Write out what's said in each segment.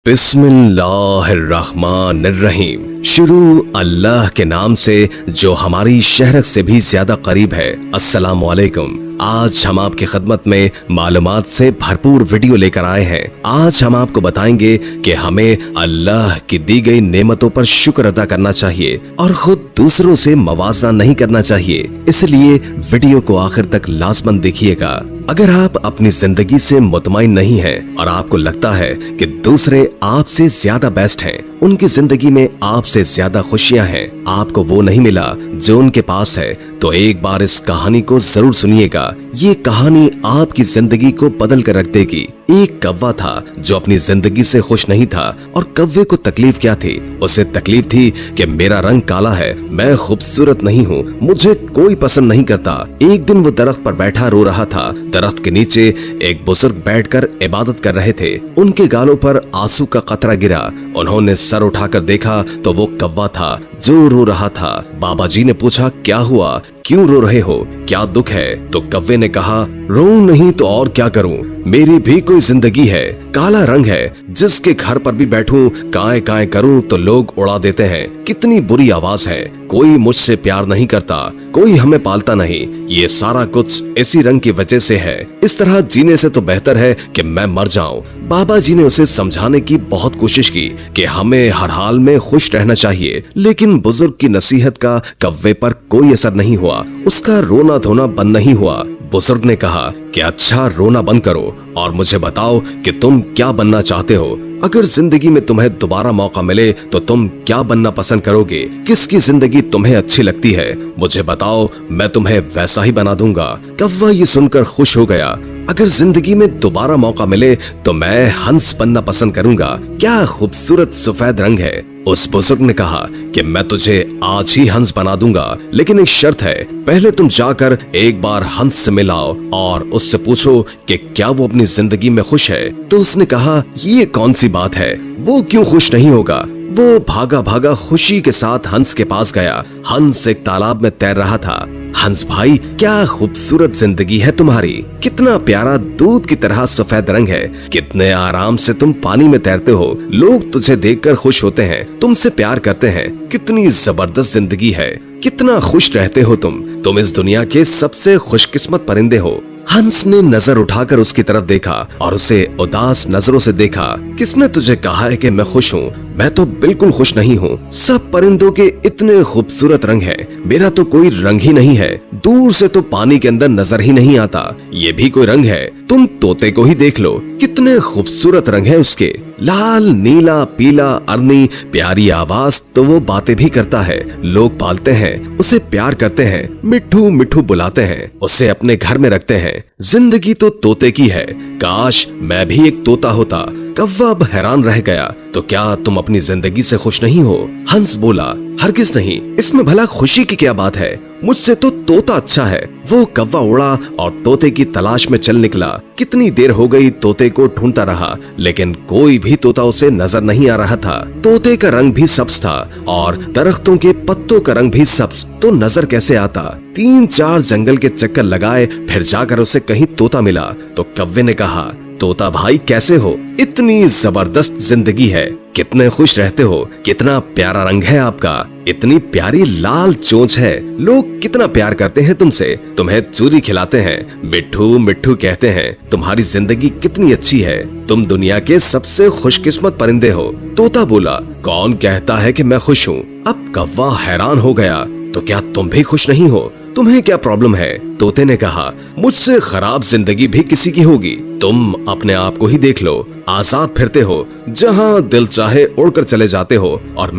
बिस्मिल्लाहिर्रहमानिर्रहीम। शुरू अल्लाह के नाम से जो हमारी शहरत से भी ज्यादा करीब है। अस्सलामु अलैकुम। आज हम आपकी खिदमत में मालूमात से भरपूर वीडियो लेकर आए हैं। आज हम आपको बताएंगे कि हमें अल्लाह की दी गई नेमतों पर शुक्र अदा करना चाहिए और खुद दूसरों से मवाजना नहीं करना चाहिए। इसलिए वीडियो को आखिर तक लाजमन देखिएगा। अगर आप अपनी जिंदगी से मुतमईन नहीं हैं और आपको लगता है कि दूसरे आपसे ज्यादा बेस्ट हैं, उनकी जिंदगी में आपसे ज्यादा खुशियां हैं, आपको वो नहीं मिला जो उनके पास है, तो एक बार इस कहानी को जरूर सुनिएगा। ये कहानी आपकी जिंदगी को बदल कर रख देगी। एक कौवा था जो अपनी जिंदगी से खुश नहीं था। और कौवे को तकलीफ क्या थी? उसे तकलीफ थी कि मेरा रंग काला है, मैं खूबसूरत नहीं हूँ, मुझे कोई पसंद नहीं करता। एक दिन वो दरख्त पर बैठा रो रहा था। दरख्त के नीचे एक बुजुर्ग बैठकर इबादत कर रहे थे। उनके गालों पर आंसू का कतरा गिरा। उन्होंने सर उठाकर देखा तो वो कौवा था जो रो रहा था। बाबा जी ने पूछा, क्या हुआ, क्यों रो रहे हो, क्या दुख है? तो कौवे ने कहा, रो नहीं तो और क्या करूं, मेरी भी कोई जिंदगी है, काला रंग है, जिसके घर पर भी बैठूं, काए काए करूं तो लोग उड़ा देते हैं। कितनी बुरी आवाज है, कोई मुझसे प्यार नहीं करता, कोई हमें पालता नहीं, ये सारा कुछ इसी रंग की वजह से है। इस तरह जीने से तो बेहतर है कि मैं मर जाऊं। बाबा जी ने उसे समझाने की बहुत कोशिश की कि हमें हर हाल में खुश रहना चाहिए, लेकिन बुजुर्ग की नसीहत का कौवे पर कोई असर नहीं हुआ। उसका रोना धोना बंद नहीं हुआ। बुजुर्ग ने कहा कि अच्छा, रोना बंद करो और मुझे बताओ कि तुम क्या बनना चाहते हो। अगर जिंदगी में तुम्हें दोबारा मौका मिले तो तुम क्या बनना पसंद करोगे? किसकी जिंदगी तुम्हें अच्छी लगती है? मुझे बताओ, मैं तुम्हें वैसा ही बना दूंगा। कौवा ये सुनकर खुश हो गया। अगर जिंदगी में दोबारा मौका मिले तो मैं हंस बनना पसंद करूंगा। क्या खूबसूरत सफेद रंग है। उस बुजुर्ग ने कहा कि मैं तुझे आज ही हंस बना दूंगा, लेकिन एक शर्त है, पहले तुम जाकर एक बार हंस से मिलाओ और उससे पूछो कि क्या वो अपनी जिंदगी में खुश है। तो उसने कहा, ये कौन सी बात है, वो क्यों खुश नहीं होगा? वो भागा भागा खुशी के साथ हंस के पास गया। हंस एक तालाब में तैर रहा था। हंस भाई, क्या खूबसूरत जिंदगी है तुम्हारी, कितना प्यारा दूध की तरह सफेद रंग है, कितने आराम से तुम पानी में तैरते हो, लोग तुझे देखकर खुश होते हैं, तुमसे प्यार करते हैं, कितनी जबरदस्त जिंदगी है, कितना खुश रहते हो तुम इस दुनिया के सबसे खुशकिस्मत परिंदे हो। हंस ने नजर उठाकर उसकी तरफ देखा और उसे उदास नजरों से देखा। किसने तुझे कहा है कि मैं खुश हूँ? मैं तो बिल्कुल खुश नहीं हूँ। सब परिंदों के इतने खूबसूरत रंग हैं, मेरा तो कोई रंग ही नहीं है। दूर से तो पानी के अंदर नजर ही नहीं आता, ये भी कोई रंग है? तुम तोते को ही देख लो, कितने खूबसूरत रंग है उसके, लाल, नीला, पीला, अरनी, प्यारी आवाज, तो वो बातें भी करता है, लोग पालते हैं, उसे प्यार करते हैं, मिठू मिठू बुलाते हैं, उसे अपने घर में रखते हैं। जिंदगी तो तोते की है, काश मैं भी एक तोता होता। कौवा अब हैरान रह गया। तो क्या तुम अपनी जिंदगी से खुश नहीं हो? हंस बोला, हरगिज नहीं, इसमें भला खुशी की क्या बात है, मुझसे तो तोता अच्छा है। वो कौवा उड़ा और तोते की तलाश में चल निकला। कितनी देर हो गई तोते को ढूंढता रहा, लेकिन कोई भी तोता उसे नजर नहीं आ रहा था। तोते का रंग भी सब्ज था और दरख्तों के पत्तों का रंग भी सब्ज, तो नजर कैसे आता? 3-4 जंगल के चक्कर लगाए, फिर जाकर उसे कहीं तोता मिला। तो कौवे ने कहा, तोता भाई कैसे हो, इतनी जबरदस्त जिंदगी है, कितने खुश रहते हो, कितना प्यारा रंग है आपका, इतनी प्यारी लाल चोंच है, लोग कितना प्यार करते हैं तुमसे, तुम्हें चूरी खिलाते हैं, मिठू मिठू कहते हैं, तुम्हारी जिंदगी कितनी अच्छी है, तुम दुनिया के सबसे खुशकिस्मत परिंदे हो। तोता बोला, कौन कहता है कि मैं खुश हूँ? अब कौवा हैरान हो गया, तो क्या तुम भी खुश नहीं हो? तुम्हें क्या प्रॉब्लम है? तोते ने कहा, मुझसे खराब जिंदगी भी किसी की होगी, तुम अपने आप को ही देख लो, आजाद फिरते हो, जहाँ दिल चाहे उड़कर चले जाते हो, और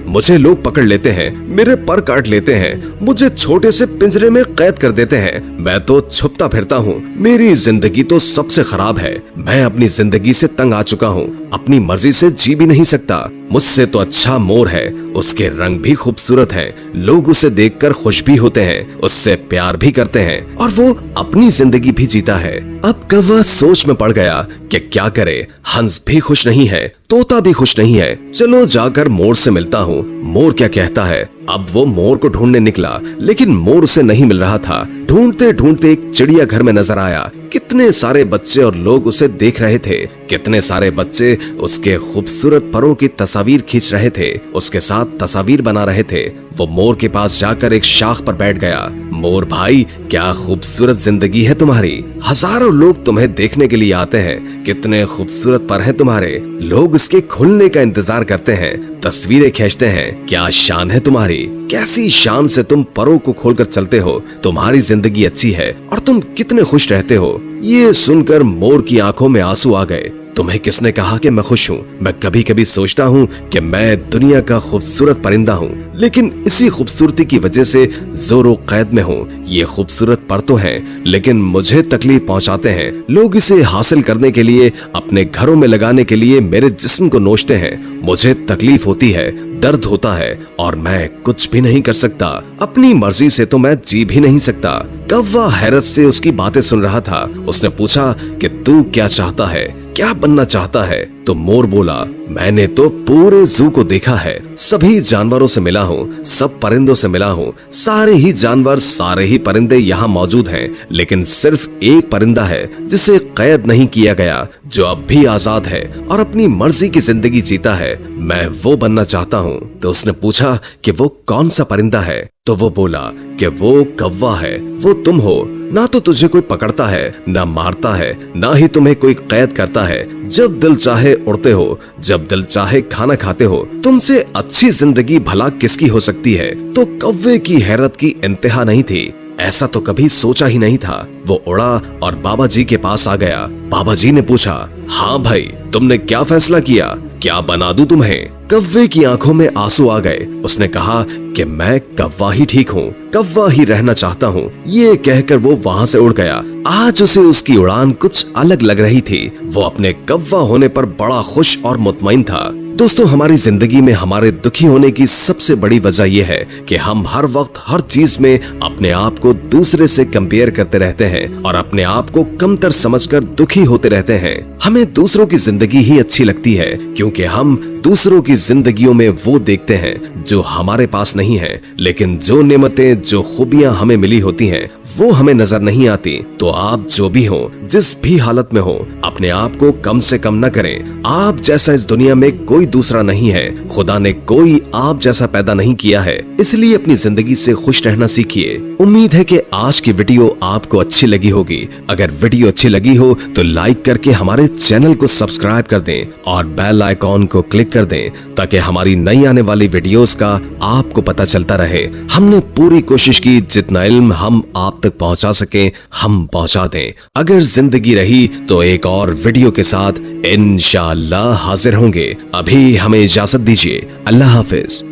मुझे लोग पकड़ लेते हैं, मेरे पर काट लेते हैं, मुझे छोटे से पिंजरे में कैद कर देते हैं, मैं तो छुपता फिरता हूँ, मेरी जिंदगी तो सबसे खराब है, मैं अपनी जिंदगी से तंग आ चुका हूँ, अपनी मर्जी से जी भी नहीं सकता, मुझसे तो अच्छा मोर है, उसके रंग भी खूबसूरत हैं, लोग उसे देखकर खुश भी होते हैं, उससे प्यार भी करते हैं और वो अपनी जिंदगी भी जीता है। अब कौवा सोच में पड़ गया कि क्या करे। हंस भी खुश नहीं है, तोता भी खुश नहीं है। चलो जाकर मोर से मिलता हूँ, मोर क्या कहता है। अब वो मोर को ढूंढने निकला, लेकिन मोर उसे नहीं मिल रहा था। ढूंढते ढूंढते एक चिड़िया घर में नजर आया। कितने सारे बच्चे और लोग उसे देख रहे थे। कितने सारे बच्चे उसके खूबसूरत परों की तस्वीर खींच रहे थे, उसके साथ तस्वीर बना रहे थे। वो मोर के पास जाकर एक शाख पर बैठ गया। मोर भाई, क्या खूबसूरत जिंदगी है तुम्हारी। हजारों लोग तुम्हें देखने के लिए आते हैं। कितने खूबसूरत पर हैं तुम्हारे। लोग इसके खुलने का इंतजार करते हैं, तस्वीरें खींचते हैं। क्या शान है तुम्हारी, कैसी शान से तुम परों को खोलकर चलते हो। तुम्हारी जिंदगी अच्छी है और तुम कितने खुश रहते हो। ये सुनकर मोर की आंखों में आंसू आ गए। तुम्हें किसने कहा कि मैं खुश हूँ? मैं कभी कभी सोचता हूँ कि मैं दुनिया का खूबसूरत परिंदा हूँ, लेकिन इसी खूबसूरती की वजह से जोरो कैद में हूँ। ये खूबसूरत पर तो हैं, लेकिन मुझे तकलीफ पहुँचाते हैं। लोग इसे हासिल करने के लिए, अपने घरों में लगाने के लिए मेरे जिस्म को नोचते हैं। मुझे तकलीफ होती है, दर्द होता है और मैं कुछ भी नहीं कर सकता। अपनी मर्जी से तो मैं जी भी नहीं सकता। कौवा हैरत से उसकी बातें सुन रहा था। उसने पूछा कि तू क्या चाहता है, क्या बनना चाहता है? तो मोर बोला, मैंने तो पूरे जू को देखा है, सभी जानवरों से मिला हूँ, सब परिंदों से मिला हूँ। सारे ही जानवर, सारे ही परिंदे यहाँ मौजूद हैं, लेकिन सिर्फ एक परिंदा है जिसे कैद नहीं किया गया, जो अब भी आजाद है और अपनी मर्जी की जिंदगी जीता है। मैं वो बनना चाहता हूँ। तो उसने पूछा कि वो कौन सा परिंदा है? तो वो बोला कि वो कौवा है, वो तुम हो। ना तो तुझे कोई पकड़ता है, ना मारता है, ना ही तुम्हें कोई कैद करता है। जब दिल चाहे उड़ते हो, जब दिल चाहे खाना खाते हो। तुमसे अच्छी जिंदगी भला किसकी हो सकती है? तो कौवे की हैरत की इंतहा नहीं थी। ऐसा तो कभी सोचा ही नहीं था। वो उड़ा और बाबा जी के पास आ गया। बाबा जी ने पूछा, हाँ भाई, तुमने क्या फैसला किया? क्या बना दूं तुम्हें? कौवे की आंखों में आंसू आ गए। उसने कहा कि मैं कौवा ही ठीक हूँ, कौवा ही रहना चाहता हूँ। ये कहकर वो वहाँ से उड़ गया। आज उसे उसकी उड़ान कुछ अलग लग रही थी। वो अपने कौवा होने पर बड़ा खुश और मुतमईन था। दोस्तों, हमारी जिंदगी में हमारे दुखी होने की सबसे बड़ी वजह यह है कि हम हर वक्त हर चीज में अपने आप को दूसरे से कंपेयर करते रहते हैं और अपने आप को कमतर समझकर दुखी होते रहते हैं। हमें दूसरों की जिंदगी ही अच्छी लगती है, क्योंकि हम दूसरों की जिंदगियों में वो देखते हैं जो हमारे पास नहीं है। लेकिन जो नेमतें, जो खूबियां हमें मिली होती हैं, वो हमें नजर नहीं आती। तो आप जो भी हो, जिस भी हालत में हो, अपने आप को कम से कम न करें। आप जैसा इस दुनिया में कोई दूसरा नहीं है। खुदा ने कोई आप जैसा पैदा नहीं किया है, इसलिए अपनी जिंदगी से खुश रहना सीखिए। उम्मीद है कि आज की वीडियो आपको अच्छी लगी होगी। अगर वीडियो अच्छी लगी हो तो लाइक करके हमारे चैनल को सब्सक्राइब कर दें और बेल आइकॉन को क्लिक कर दें, ताकि हमारी नई आने वाली वीडियोस का आपको पता चलता रहे। हमने पूरी कोशिश की जितना इल्म हम आप तक पहुंचा सके हम पहुंचा दें। अगर जिंदगी रही तो एक और वीडियो के साथ इंशाअल्लाह हाजिर होंगे। अभी हमें इजाजत दीजिए। अल्लाह हाफिज।